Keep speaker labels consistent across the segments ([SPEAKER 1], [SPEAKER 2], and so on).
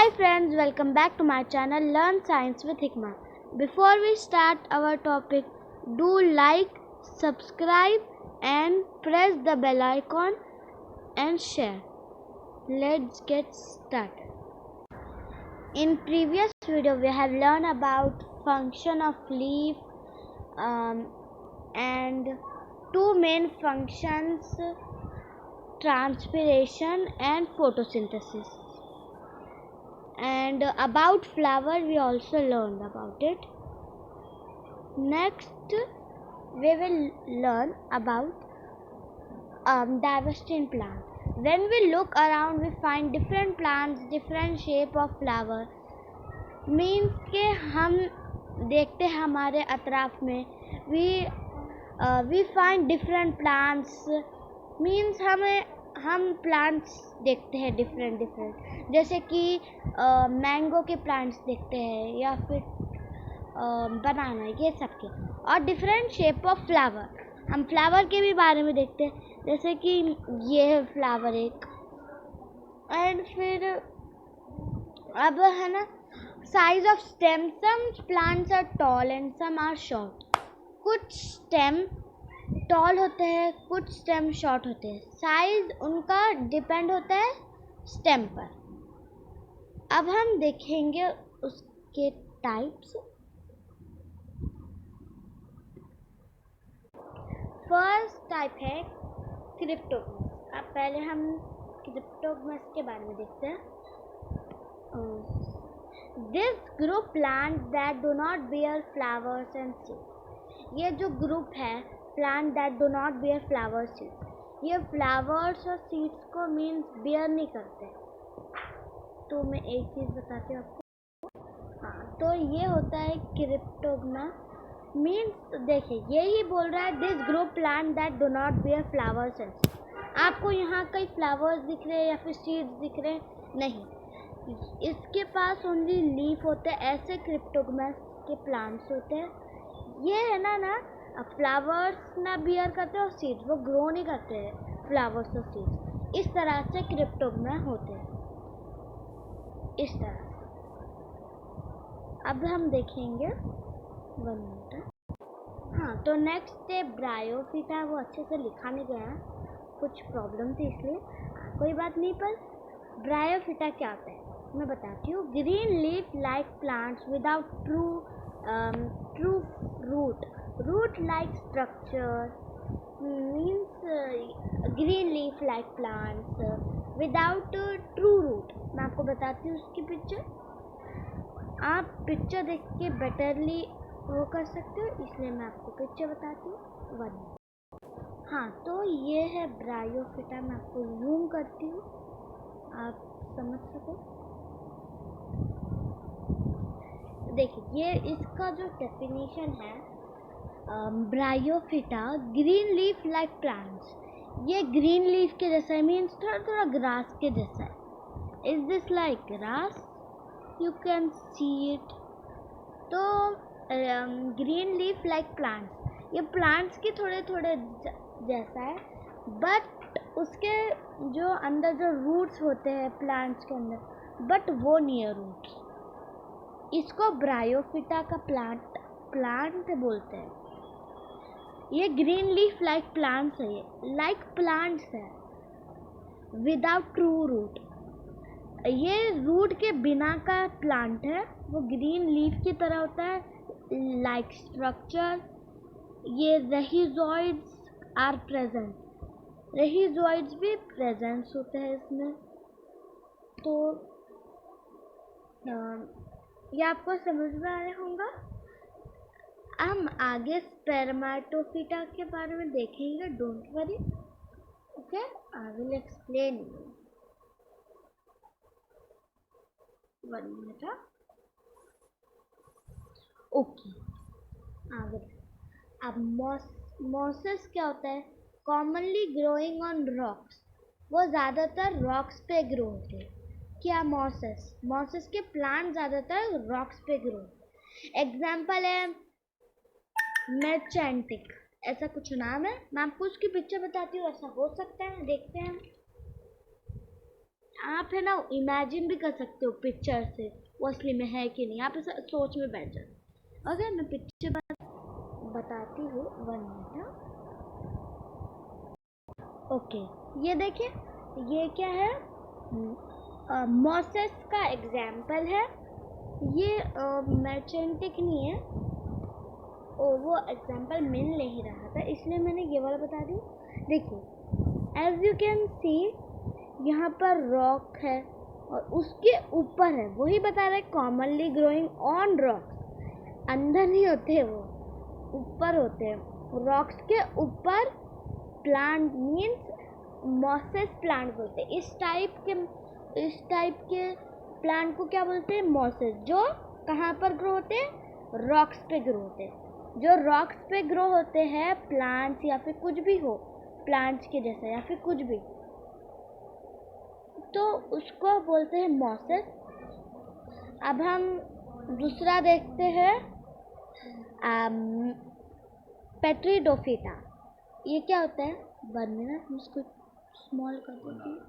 [SPEAKER 1] Hi friends, welcome back to my channel Learn Science with Hikma. Before we start our topic, do like, subscribe and press the bell icon and share. Let's get started. In previous video we have learned about function of leaf and two main functions, transpiration and photosynthesis. And about flower we also learned about it. Next we will learn about diversity in plants. When we look around we find different plants, different shape of flower. Means के हम देखते हैं हमारे अतराफ में we find different plants. Means हम plants देखते हैं different, जैसे कि मैंगो के प्लांट्स देखते हैं या फिर बनाना, ये सब के, और डिफरेंट शेप ऑफ फ्लावर. हम फ्लावर के भी बारे में देखते हैं, जैसे कि ये है फ्लावर एक. एंड फिर अब है ना, size of stem. Some plants are tall and some are short. कुछ स्टेम टॉल होते हैं, कुछ स्टेम शॉर्ट होते हैं. साइज उनका डिपेंड होता है स्टेम पर. अब हम देखेंगे उसके टाइप्स. फर्स्ट टाइप है क्रिप्टोगमस. अब पहले हम क्रिप्टोगमस के बारे में देखते हैं. This group plant that do not bear flowers and seeds. ये जो ग्रुप है plant that do not bear flowers seeds, ये फ्लावर्स और सीड्स को मीन्स बियर नहीं करते. तो मैं एक चीज़ बताती हूँ आपको. हाँ, तो ये होता है क्रिप्टोगमा. मीन्स देखिए, यही बोल रहा है this group plant that do not bear flowers and seeds. आपको यहाँ कई फ्लावर्स दिख रहे हैं या फिर सीड्स दिख रहे हैं? नहीं, इसके पास ओनली लीफ होते हैं. ऐसे क्रिप्टोगमा के प्लांट्स होते हैं. ये है ना फ्लावर्स ना बियर करते और सीड्स, वो ग्रो नहीं करते हैं फ्लावर्स और सीड्स. इस तरह से क्रिप्टोगमा होते हैं, इस तरह से. अब हम देखेंगे 1 मिनट. हाँ, तो नेक्स्ट है ब्रायोफिटा. वो अच्छे से लिखा नहीं गया, कुछ प्रॉब्लम थी इसलिए. कोई बात नहीं, पर ब्रायोफिटा क्या होता है मैं बताती हूँ. Green leaf like plants without true root like structure. Means green leaf like plants without true root. मैं आपको बताती हूँ उसकी पिक्चर. आप पिक्चर देख के बेटरली वो कर सकते हो, इसलिए मैं आपको पिक्चर बताती हूँ. 1. हाँ, तो ये है ब्रायोफिटा. मैं आपको जूम करती हूँ, आप समझ सको. देखिए, ये इसका जो डेफिनेशन है, ब्रायोफिटा ग्रीन लीफ लाइक प्लांट्स. ये ग्रीन लीफ के जैसा है, मीन्स थोड़ा ग्रास के जैसा है. Is this like grass? You can see it. तो ग्रीन लीफ लाइक प्लांट्स, ये प्लांट्स के थोड़े जैसा है, बट उसके जो अंदर जो रूट्स होते हैं प्लांट्स के अंदर, बट वो नहीं है रूट्स. इसको ब्रायोफिटा का प्लांट बोलते हैं. ये ग्रीन लीफ लाइक प्लांट्स है, ये लाइक प्लांट्स है विदाउट ट्रू रूट. ये रूट के बिना का प्लांट है. वो ग्रीन लीफ की तरह होता है, लाइक स्ट्रक्चर. ये रहीजोइड्स आर प्रेजेंट. रहीजोइड्स भी प्रेजेंस होते हैं इसमें. तो ये आपको समझ में आया होगा. हम आगे स्पर्मेटोफिटा के बारे में देखेंगे. Don't worry, okay, I will explain you. 1 minute. Okay, आगे. अब मॉसेस क्या होता है? Commonly growing on rocks. वो ज़्यादातर रॉक्स पे ग्रो होते हैं. क्या? मॉसेस के प्लांट ज़्यादातर रॉक्स पे ग्रो. एग्जाम्पल है मैचेंटिक, ऐसा कुछ नाम है. मैं आपको उसकी पिक्चर बताती हूँ. ऐसा हो सकता है, देखते हैं. आप है ना इमेजिन भी कर सकते हो पिक्चर से वो असली में है कि नहीं, आप ऐसा सोच में बैठ जाओ। अगर मैं पिक्चर बताती हूँ 1 मिनट। ओके, ये देखिए, ये क्या है, मोसेस का एग्जाम्पल है। ये मर्चेंटिक नहीं है, और वो एग्जाम्पल मिल नहीं रहा था इसलिए मैंने ये वाला बता दी। देखिए एज यू कैन सी यहाँ पर रॉक है और उसके ऊपर है, वही बता रहा है कॉमनली ग्रोइंग ऑन रॉक्स। अंदर नहीं होते वो, ऊपर होते हैं। रॉक्स के ऊपर प्लांट मीन्स मॉसेस प्लांट बोलते हैं। इस टाइप के प्लांट को क्या बोलते हैं, मॉसेस, जो कहाँ पर ग्रो होते हैं, रॉक्स पे ग्रो होते हैं। जो रॉक्स पे ग्रो होते हैं प्लांट्स या फिर कुछ भी हो, प्लांट्स के जैसा या फिर कुछ भी, तो उसको बोलते हैं मॉसेस। अब हम दूसरा देखते हैं, पेट्रीडोफिटा। ये क्या होता है, 1 मिनट मुझको स्मॉल कर देती हूँ।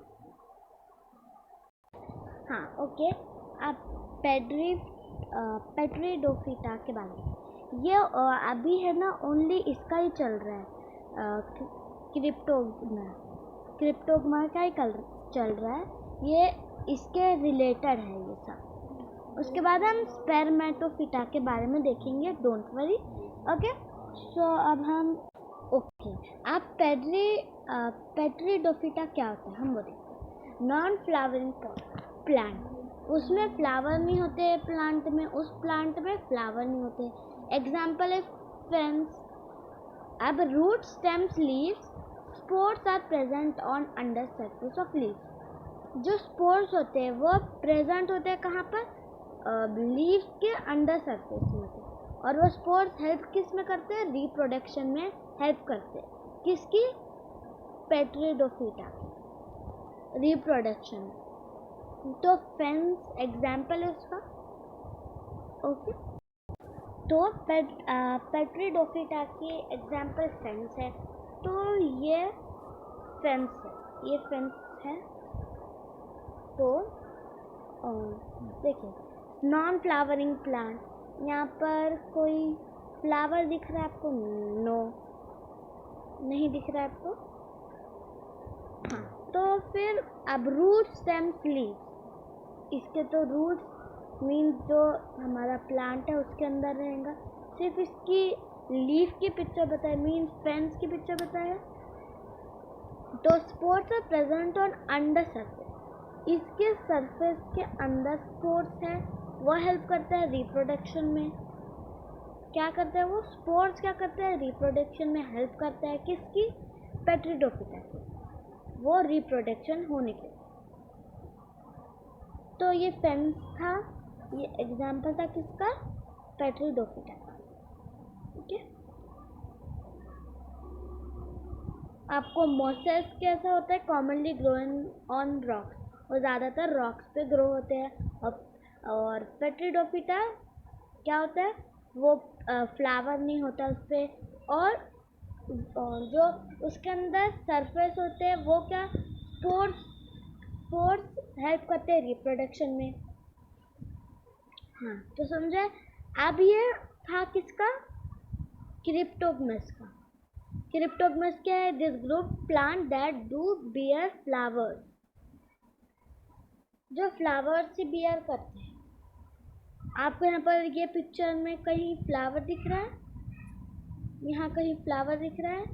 [SPEAKER 1] हाँ ओके, अब पेट्रीडोफिटा के बारे में ये अभी है ना ओनली इसका ही चल रहा है, क्रिप्टोग्मा का ही चल रहा है, ये इसके रिलेटेड है ये सब। उसके बाद हम स्पेरमेटोफिटा के बारे में देखेंगे, डोंट वरी। ओके, सो अब हम ओके, आप पेट्रीडोफिटा क्या होता है हम वो देखते हैं। नॉन फ्लावरिंग प्लांट, उसमें फ्लावर नहीं होते प्लांट में, उस प्लांट में फ्लावर नहीं होते। एग्जाम्पल है फेंस। अब root stems leaves spores are present on under surface of leaves. जो स्पोर्स होते हैं वो प्रेजेंट होते हैं कहाँ पर, लीव्स के अंडर सरफेस में होते हैं। और वो स्पोर्स हेल्प किस में करते हैं, रिप्रोडक्शन में हेल्प करते हैं। किसकी, पेट्रीडोफिटा रिप्रोडक्शन। तो फेंस एग्जाम्पल है उसका। ओके, तो पेट्रीडोफिटा की एग्जाम्पल फेंस है। तो ये फेंस है, ये फेंस है। तो देखिए, नॉन फ्लावरिंग प्लांट, यहाँ पर कोई फ्लावर दिख रहा है आपको, नो नहीं दिख रहा है आपको। हाँ, तो फिर अब रूट स्टेम्स लीव्स, इसके तो रूट्स मीन्स जो हमारा प्लांट है उसके अंदर रहेगा। सिर्फ इसकी लीफ की पिक्चर बताए, मीन्स फेंस की पिक्चर बताया। तो spores are present on under surface, इसके सरफेस के अंदर स्पोर्स है, वो हेल्प करता है रिप्रोडक्शन में। क्या करता है वो स्पोर्स, क्या करता है, रिप्रोडक्शन में हेल्प करता है। किसकी, पेट्रीडोफिटा की, वो रिप्रोडक्शन होने के। तो ये फेंस था, ये एग्जाम्पल था किसका, पेट्रीडोफिटा का। ओके, आपको मोसेस कैसा होता है, कॉमनली ग्रोइंग ऑन रॉक्स, और ज़्यादातर रॉक्स पे ग्रो होते हैं। और पेट्रीडोफिटा क्या होता है, वो फ्लावर नहीं होता उस पर, और जो उसके अंदर सरफेस होते हैं वो क्या, स्पोर्स हेल्प करते हैं रिप्रोडक्शन में। हाँ, तो समझे। अब ये था किसका, क्रिप्टोगमस का। क्रिप्टोगमस क्या है, this group plant that do bear flowers, जो फ्लावर्स से बियर करते हैं। आपको यहाँ पर ये पिक्चर में कहीं फ्लावर दिख रहा है, यहाँ कहीं फ्लावर दिख रहा है,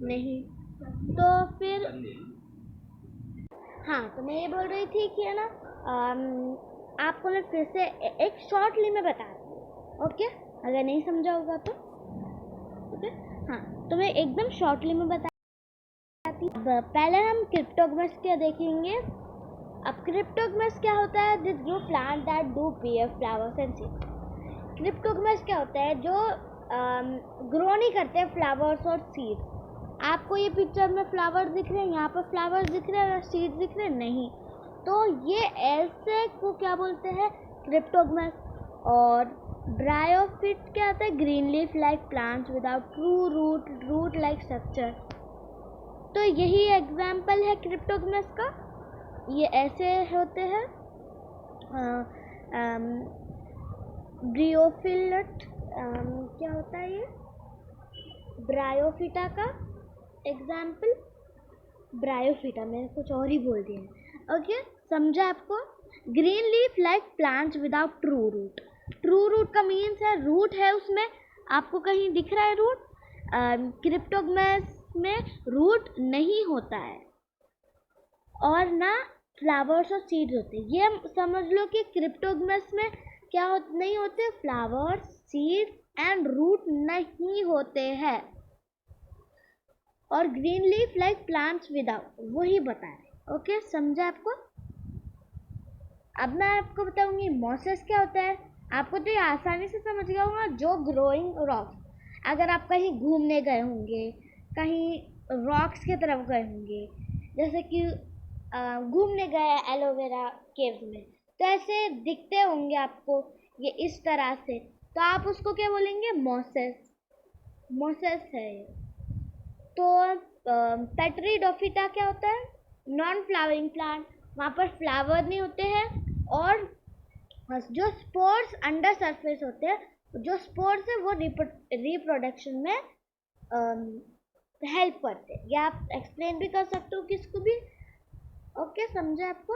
[SPEAKER 1] नहीं। तो फिर हाँ, तो मैं ये बोल रही थी कि है ना, आपको मैं फिर से एक शॉर्टली में बता दूँ। ओके, अगर नहीं समझा होगा तो ओके। हाँ, तो मैं एकदम शॉर्टली में बताती। पहले हम क्रिप्टोगमस क्या देखेंगे। अब क्रिप्टोगमस क्या होता है, this group plant that do bear flowers and seeds. Cryptogams क्या होता है, जो ग्रो नहीं करते फ्लावर्स और सीड्स। आपको ये पिक्चर में फ्लावर दिख रहे हैं, यहाँ पर फ्लावर्स दिख रहे हैं, सीड्स दिख रहे हैं, नहीं। तो ये ऐसे को क्या बोलते हैं, क्रिप्टोगमस। और ब्रायोफिट क्या होता है, green leaf like plants without true root like structure. तो यही एग्जाम्पल है क्रिप्टोगमस का। ये ऐसे होते हैं। ब्रियोफिलट क्या होता है ये? ब्रायोफिटा का एग्जाम्पल। ब्रायोफिटा, मैंने कुछ और ही बोल दिया। ओके, समझा आपको? Green leaf like plants without true root. True root का मीन्स है रूट है उसमें, आपको कहीं दिख रहा है रूट? क्रिप्टोगमस में रूट नहीं होता है और ना फ्लावर्स और सीड्स होते हैं। ये समझ लो कि क्रिप्टोगमस में क्या नहीं होते? फ्लावर्स, सीड्स एंड रूट नहीं होते हैं। और green leaf like plants without, वही बताया। ओके, समझा आपको? अब मैं आपको बताऊंगी मॉसेस क्या होता है। आपको तो ये आसानी से समझ गया होगा, जो ग्रोइंग रॉक्स। अगर आप कहीं घूमने गए होंगे, कहीं रॉक्स की तरफ गए होंगे, जैसे कि घूमने गए एलोवेरा केव्स में, तो ऐसे दिखते होंगे आपको ये इस तरह से, तो आप उसको क्या बोलेंगे? मॉसेस। मॉसेस है ये। तो पेट्रीडोफिटा क्या होता है? नॉन फ्लावरिंग प्लांट, वहाँ पर फ्लावर नहीं होते हैं और जो स्पोर्स अंडर सरफेस होते हैं, जो स्पोर्स है वो रिप्रोडक्शन में हेल्प करते हैं। या आप एक्सप्लेन भी कर सकते हो किसको भी। ओके, समझे आपको?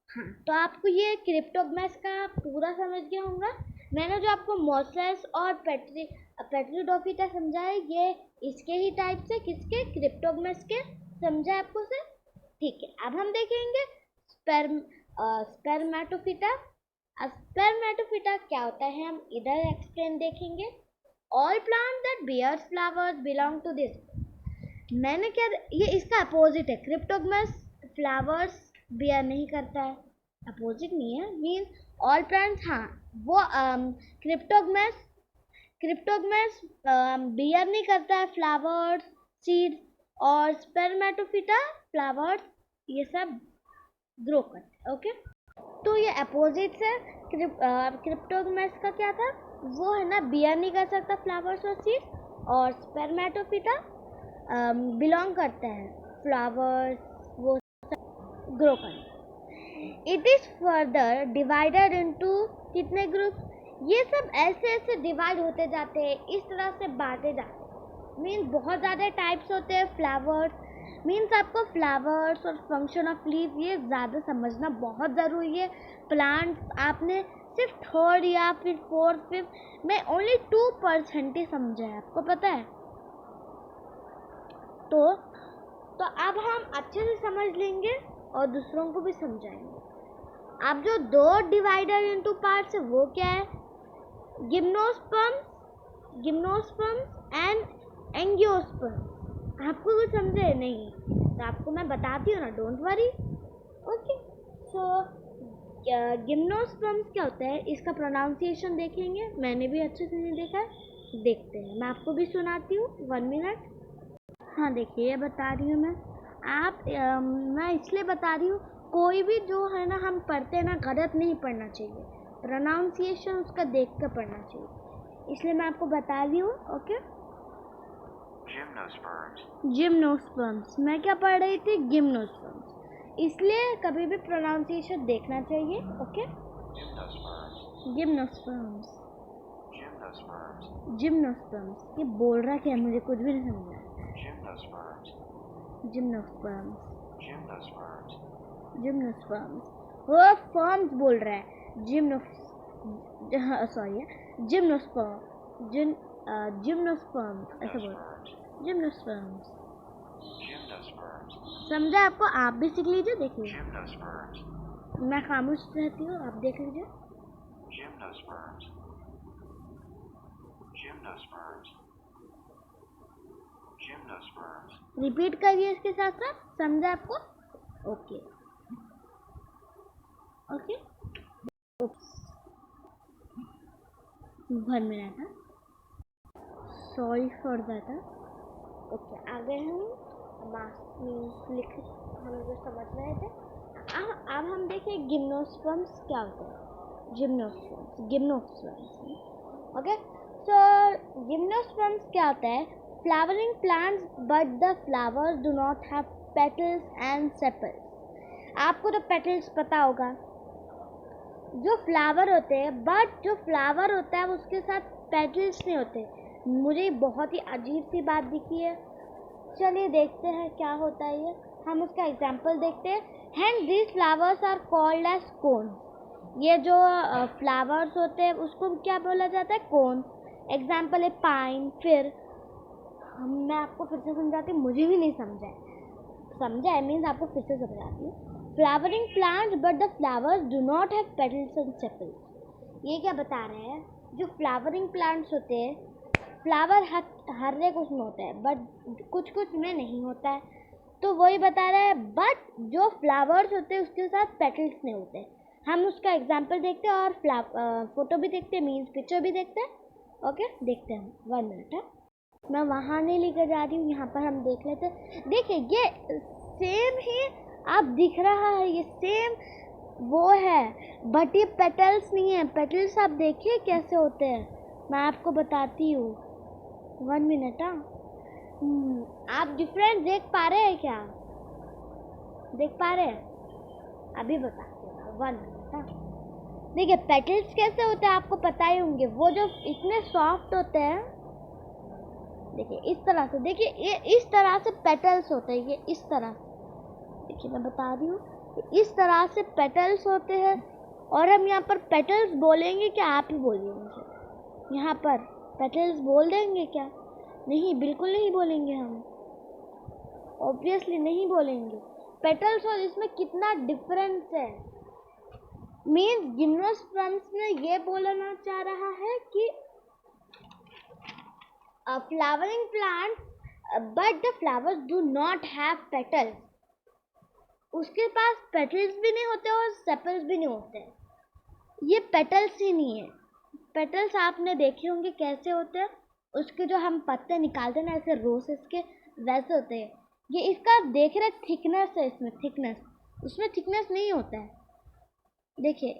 [SPEAKER 1] हाँ, तो आपको ये क्रिप्टोगमस का पूरा समझ गया होगा। मैंने जो आपको मॉसेस और पेट्रीडोफिटा समझा है, ये इसके ही टाइप से, किसके? क्रिप्टोगमस के। समझा आपको सर? ठीक है, अब हम देखेंगे स्पर्मेटोफिटा। स्पर्मेटोफिटा क्या होता है हम इधर एक्सप्लेन देखेंगे। All plant that bears flowers belong to this. मैंने क्या, ये इसका अपोजिट है। क्रिप्टोगमस फ्लावर्स बियर नहीं करता है, अपोजिट नहीं है। मीन्स ऑल प्लांट्स, हाँ वो क्रिप्टोगमस बियर नहीं करता है फ्लावर्स, सीड्स, और स्पर्मेटोफिटा फ्लावर्स ये सब ग्रो करते हैं। ओके, तो ये अपोजिट से। क्रिप्टोगमस का क्या था? वो है ना बियर नहीं कर सकता फ्लावर्स और सीड्स, और स्पर्मेटोफिटा बिलोंग करता है फ्लावर्स, वो ग्रो करते। It is further divided into कितने ग्रुप्स? ये सब ऐसे ऐसे डिवाइड होते जाते हैं, इस तरह से बांटे जाते हैं। मीन्स बहुत ज़्यादा टाइप्स होते हैं फ्लावर्स। मीन्स आपको फ्लावर्स और फंक्शन ऑफ लीफ ये ज़्यादा समझना बहुत ज़रूरी है। प्लांट्स आपने सिर्फ थर्ड या फिर फोर्थ फिफ्थ में ओनली 2% ही समझा है, आपको पता है। तो अब हम अच्छे से समझ लेंगे और दूसरों को भी समझाएंगे। अब जो दो डिवाइडर इनटू पार्ट्स है वो क्या है? गिम्नोस्पर्म्स एंड एंजियोस्पर्म्स। आपको कुछ समझे नहीं तो आपको मैं बताती हूँ ना, डोंट वरी। ओके, सो गिम्नोस्पर्म्स क्या होता है, इसका प्रोनाउंसिएशन देखेंगे। मैंने भी अच्छे से नहीं देखा है, देखते हैं। मैं आपको भी सुनाती हूँ, 1 मिनट। हाँ देखिए, ये बता रही हूँ मैं। मैं इसलिए बता रही हूँ, कोई भी जो है ना हम पढ़ते हैं ना, गलत नहीं पढ़ना चाहिए। प्रोनाउंसिएशन उसका देख कर पढ़ना चाहिए, इसलिए मैं आपको बता रही हूँ। Okay, gymnosperms. मैं क्या पढ़ रही थी? गिम्नोस्पर्म्स। इसलिए कभी भी प्रोनाउंसिएशन देखना चाहिए। Okay, gymnosperms. जिम्नोस्पर्म्स ये बोल रहा क्या, मुझे कुछ भी नहीं समझ रहा। जिम्नोस्पर्म्स वो फॉर्म्स बोल रहा है। जिम्नोस्पर्म्स ऐसा बोल रहा है। जिम्नोस्पर्म्स समझा आपको? आप भी सीख लीजिए, देख लीजिए। मैं खामोश रहती हूँ, आप देख लीजिए। रिपीट करिए इसके साथ साथ। समझा आपको? ओके ओके, 1 मिनट है, सॉरी फॉर दैट। ओके, आगे हम लिख हम जो समझ रहे थे। अब हम देखें गिम्नोस्पर्म्स क्या होता है। गिम्नोस्पर्म्स। ओके, सो गिम्नोस्पर्म्स क्या होता है? Flowering plants but the flowers do not have petals and sepals. आपको तो पेटल्स पता होगा, जो फ्लावर होते हैं, बट जो फ्लावर होता है उसके साथ पेटल्स नहीं होते। मुझे बहुत ही अजीब सी बात दिखी है। चलिए देखते हैं क्या होता है ये। हम उसका एग्जाम्पल देखते हैं। And these flowers are called as cone. ये जो फ्लावर्स होते हैं उसको क्या बोला जाता है? कोन। एग्जाम्पल है पाइन। फिर मैं आपको फिर से समझाती हूँ, मुझे भी नहीं समझा है मीन्स आपको फिर से समझाती हूँ। Flowering plants but the flowers do not have petals and sepals. ये क्या बता रहे हैं? जो फ्लावरिंग प्लांट्स होते हैं, फ्लावर हर एक उसमें होता है बट कुछ में नहीं होता है। तो वही बता रहा है, बट जो फ्लावर्स होते हैं उसके साथ पेटल्स नहीं होते। हम उसका एग्जाम्पल देखते हैं और फोटो भी देखते हैं, मीन्स पिक्चर भी देखते हैं। ओके, देखते हैं। 1 मिनट है, मैं वहाँ नहीं लेकर जा रही हूँ, यहाँ पर हम देख लेते हैं। देखिए ये सेम ही आप दिख रहा है, ये सेम वो है, बट ये पेटल्स नहीं है। पेटल्स आप देखिए कैसे होते हैं, मैं आपको बताती हूँ। 1 मिनट। आप डिफरेंस देख पा रहे हैं क्या? देख पा रहे हैं? अभी बताती हूँ। 1 मिनट। देखिए पेटल्स कैसे होते हैं आपको पता ही होंगे, वो जो इतने सॉफ्ट होते हैं। देखिए इस तरह से, देखिए ये इस तरह से पेटल्स होते हैं, ये इस तरह। देखिए मैं बता रही हूँ, इस तरह से पेटल्स होते हैं। और हम यहाँ पर पेटल्स बोलेंगे क्या? आप ही बोलिए मुझे, यहाँ पर पेटल्स बोल देंगे क्या? नहीं, बिल्कुल नहीं बोलेंगे हम, ऑब्वियसली नहीं बोलेंगे। पेटल्स और इसमें कितना डिफरेंस है। मीन्स जिम्नोस्पर्म्स में ये बोलना चाह रहा है कि flowering plant but the flowers do not have petals. उसके पास पेटल्स भी नहीं होते और सेपल्स भी नहीं होते। ये पेटल्स ही नहीं है। पेटल्स आपने देखे होंगे कैसे होते हैं, उसके जो हम पत्ते निकालते हैं ना ऐसे रोसेस के, वैसे होते हैं। ये इसका देख रहे थिकनेस है, इसमें थिकनेस, उसमें थिकनेस नहीं होता है। देखिए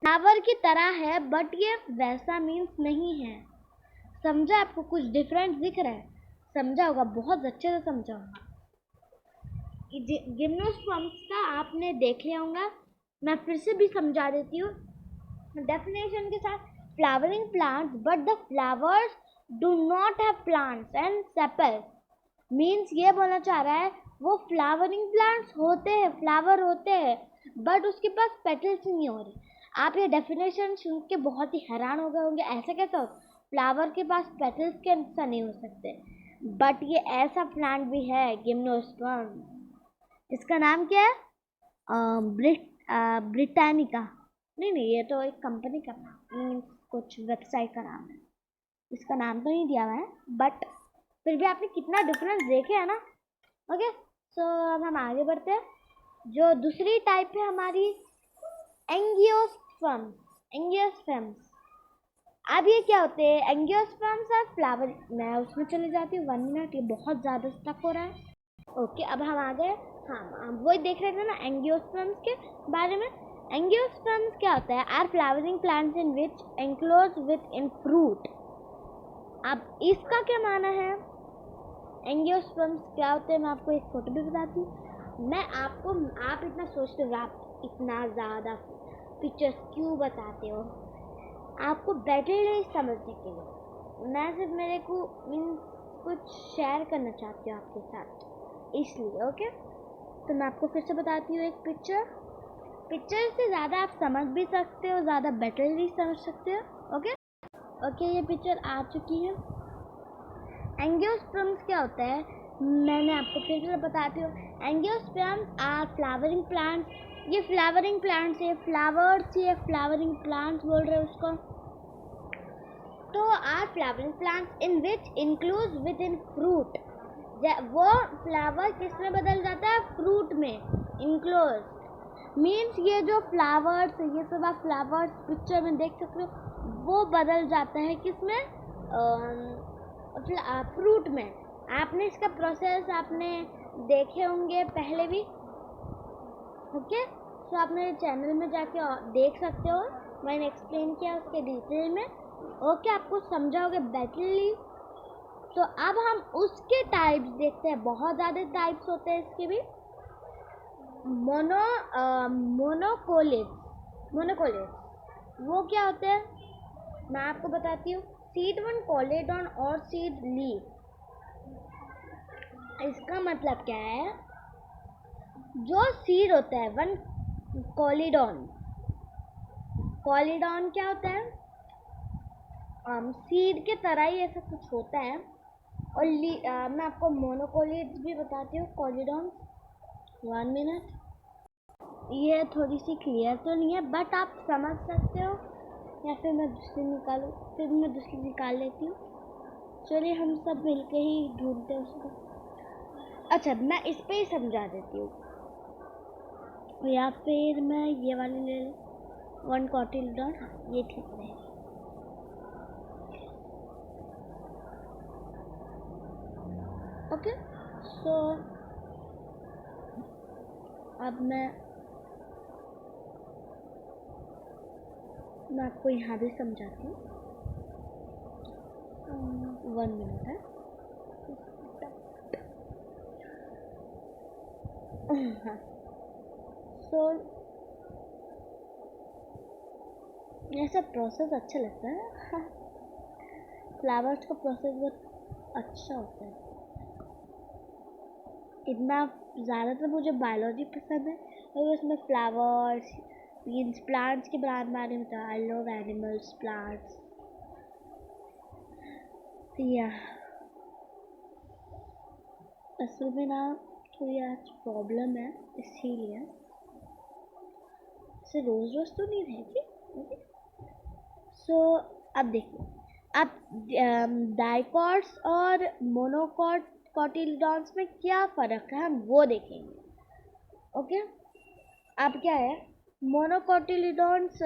[SPEAKER 1] फ्लावर की तरह है बट ये वैसा मीन्स नहीं है। समझा? आपको कुछ डिफरेंस दिख रहा है? समझा होगा, बहुत अच्छे से समझा होगा। जिम्नोस्पर्म्स का आपने देख लिया होगा, मैं फिर से भी समझा देती हूँ डेफिनेशन के साथ। Flowering plants but the flowers do not have plants and sepals. Means ये बोलना चाह रहा है वो फ्लावरिंग प्लांट्स होते हैं, फ्लावर होते हैं, बट उसके पास पेटल्स नहीं हो रहे। आप ये डेफिनेशन सुन के बहुत ही हैरान हो गए होंगे, ऐसा कैसा हो? फ्लावर के पास पेटल्स कैसा नहीं हो सकते? बट ये ऐसा प्लांट भी है जिम्नोस्पर्म। इसका नाम क्या है? ब्रिटानिका। नहीं, ये तो एक कंपनी का नाम, कुछ वेबसाइट का नाम है। इसका नाम तो नहीं दिया हुआ है, बट फिर भी आपने कितना डिफरेंस देखे है ना। ओके, सो अब हम आगे बढ़ते हैं। जो दूसरी टाइप है हमारी एंजियोस्पर्म्स। एंजियोस्पर्म्स अब ये क्या होते हैं? एंजियोस्पर्म्स और फ्लावर। मैं उसमें चले जाती हूँ। 1 मिनट, ये बहुत ज़्यादा स्टक हो रहा है। ओके, अब हम आ गए। हाँ, वही देख रहे थे ना एंजियोस्पर्म्स के बारे में। एंजियोस्पर्म्स क्या होता है? Are flowering plants in which enclose within fruit. अब इसका क्या माना है? एंजियोस्पर्म्स क्या होते हैं मैं आपको एक फोटो भी बताती हूँ। आप इतना सोचते हो, आप इतना ज़्यादा पिक्चर्स क्यों बताते हो? आपको बेटर नहीं समझने के लिए। मैं सिर्फ मेरे को कुछ शेयर करना चाहती हूँ आपके साथ, इसलिए। ओके, तो मैं आपको फिर से बताती हूँ एक पिक्चर से ज़्यादा आप समझ भी सकते हो, ज़्यादा बेटर भी समझ सकते हो। ओके, ये पिक्चर आ चुकी है। एंजियोस्पर्म्स क्या होता है मैंने आपको फिर से बताती हूँ। Angiosperms are flowering plants. ये फ्लावरिंग प्लांट्स है, फ्लावर्स, ये फ्लावरिंग प्लांट्स बोल रहे हैं उसको। तो are flowering plants in which include within fruit. वो फ्लावर किस में बदल जाता है? फ्रूट में। इंक्लोज मीन्स ये जो फ्लावर्स, ये सब आप फ्लावर्स पिक्चर में देख सकते हो, वो बदल जाता है किस में? फ्रूट में। आपने इसका प्रोसेस आपने देखे होंगे पहले भी। ओके, तो आप मेरे चैनल में जाके देख सकते हो, मैंने एक्सप्लेन किया उसके डिटेल में। ओके, आपको समझाओगे बेटरली। तो अब हम उसके टाइप्स देखते हैं। बहुत ज़्यादा टाइप्स होते हैं इसके भी। मोनो मोनोकोलेट्स वो क्या होते हैं, मैं आपको बताती हूँ। सीड वन कोलेडॉन और सीड लीफ, इसका मतलब क्या है, जो सीड होता है वन कोलिडॉन, कोलिडॉन क्या होता है, सीड के तरह ही ऐसा कुछ होता है। और मैं आपको मोनोकोलिड्स भी बताती हूँ, कोलिडॉन। 1 मिनट, ये थोड़ी सी क्लियर तो नहीं है बट आप समझ सकते हो, या फिर मैं दूसरी निकालूँ, फिर मैं दूसरी निकाल लेती हूँ। चलिए हम सब मिलके ही ढूंढते हैं उसको। अच्छा, मैं इस पे ही समझा देती हूँ, या फिर मैं ये वाली ले लूँ, वन कोटिलडॉन, ये ठीक रहेगा। ओके, सो अब मैं आपको यहाँ भी समझाती हूँ। 1 मिनट है। हाँ, सो ऐसा प्रोसेस अच्छा लगता है। हाँ, फ्लावर्स का प्रोसेस बहुत अच्छा होता है। इतना ज़्यादातर मुझे बायोलॉजी पसंद है, और उसमें फ्लावर्स मीन्स प्लांट्स के बारे में बताया। I love animals, plants. या असल में ना थोड़ी आज प्रॉब्लम है, इसीलिए से रोज़ रोज़ तो नहीं रहेगी। सो अब देखिए, अब डाइकॉट्स और मोनोकॉट कॉटिलडॉन्स में क्या फ़र्क है हम वो देखेंगे। ओके, अब क्या है, मोनोकोटिलिडॉन्स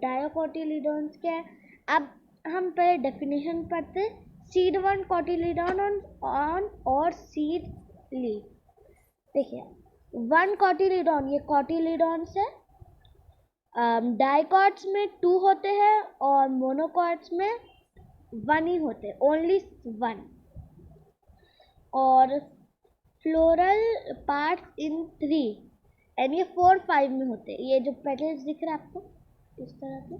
[SPEAKER 1] डायोकोटिलिडॉन्स क्या है। अब हम पहले डेफिनेशन पढ़ते हैं। सीड वन कोटिलिडॉन ऑन और सीड लीफ। देखिए, वन कोटिलिडॉन ये कोटिलिडॉन्स है, डाइकॉट्स में 2 होते हैं और मोनोकॉट्स में 1 ही होते हैं, ओनली 1। और फ्लोरल पार्ट्स इन 3 एंड ये 4 5 में होते हैं। ये जो पेटल्स दिख रहे हैं आपको इस तरह के,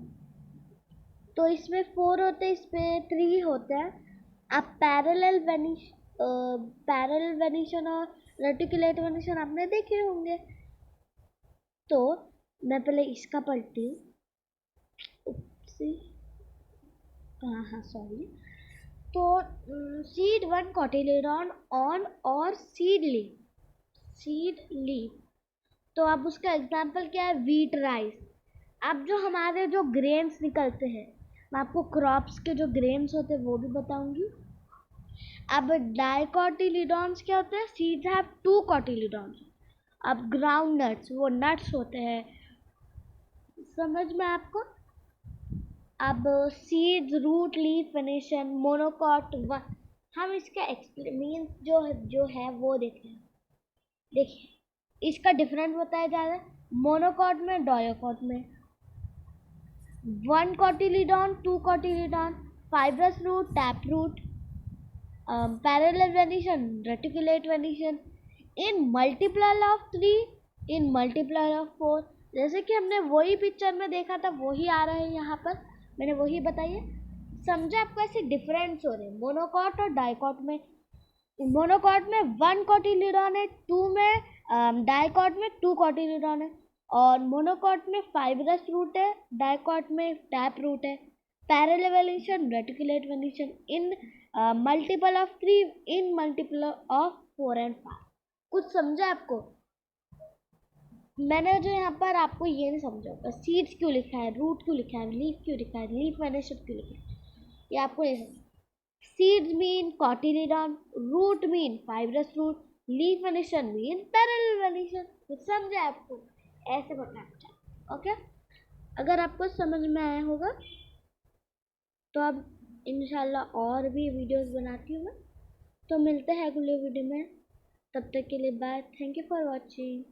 [SPEAKER 1] तो इसमें 4 होते हैं, इसमें 3 होते हैं। आप पैरेलल वेनिशन और रेटिकुलेट वेनिशन आपने देखे होंगे। तो मैं पहले इसका पढ़ती हूँ। हाँ सॉरी। तो सीड वन कोटिलेडॉन ऑन और सीड लीफ। तो अब उसका एग्जाम्पल क्या है, वीट राइस। अब जो हमारे जो ग्रेन्स निकलते हैं, मैं आपको क्रॉप्स के जो ग्रेन्स होते हैं वो भी बताऊंगी। अब डाइकोटिलिडॉन्स क्या होते हैं, सीड्स हैव 2 कोटिलिडॉन्स। अब ग्राउंड नट्स, वो नट्स होते हैं, समझ में आपको। अब seeds, root, leaf, venation, monocot one, हम इसका मीन्स जो है वो देखें। देखिए इसका डिफरेंस बताया जा रहा है, मोनोकॉट में, डायोकॉट में। 1 cotyledon, 2 cotyledon, fibrous root, tap root, parallel venation, reticulate venation, in multiply of 3, in multiply of 4। जैसे कि हमने वही पिक्चर में देखा था वही आ रहा है यहाँ पर, मैंने वही बताई है। समझे आपको, ऐसे डिफरेंस हो रहे हैं मोनोकॉट और डाइकॉट में। मोनोकॉट में 1 कोटिलिडॉन है, 2 में डाइकॉट में 2 कोटिलिडॉन है। और मोनोकॉट में फाइब्रस रूट है, डाइकॉट में टैप रूट है। Parallel venation, reticulate venation, in multiple of 3, in multiple of 4 and 5। कुछ समझा आपको? मैंने जो यहाँ पर आपको ये नहीं समझा होगा, सीड्स क्यों लिखा है, रूट क्यों लिखा है, लीफ क्यों लिखा है, लीफ वेनिशन क्यों लिखा है, ये आपको नहीं समझा। Seeds mean cotyledon, root mean fibrous root, leaf venetion mean parallel venetion। कुछ समझे आपको? ऐसे बताना चाहिए। ओके, अगर आपको समझ में आया होगा तो अब इंशाल्लाह और भी वीडियोस बनाती हूँ मैं। तो मिलते हैं अगले वीडियो में, तब तक के लिए bye. Thank you for watching.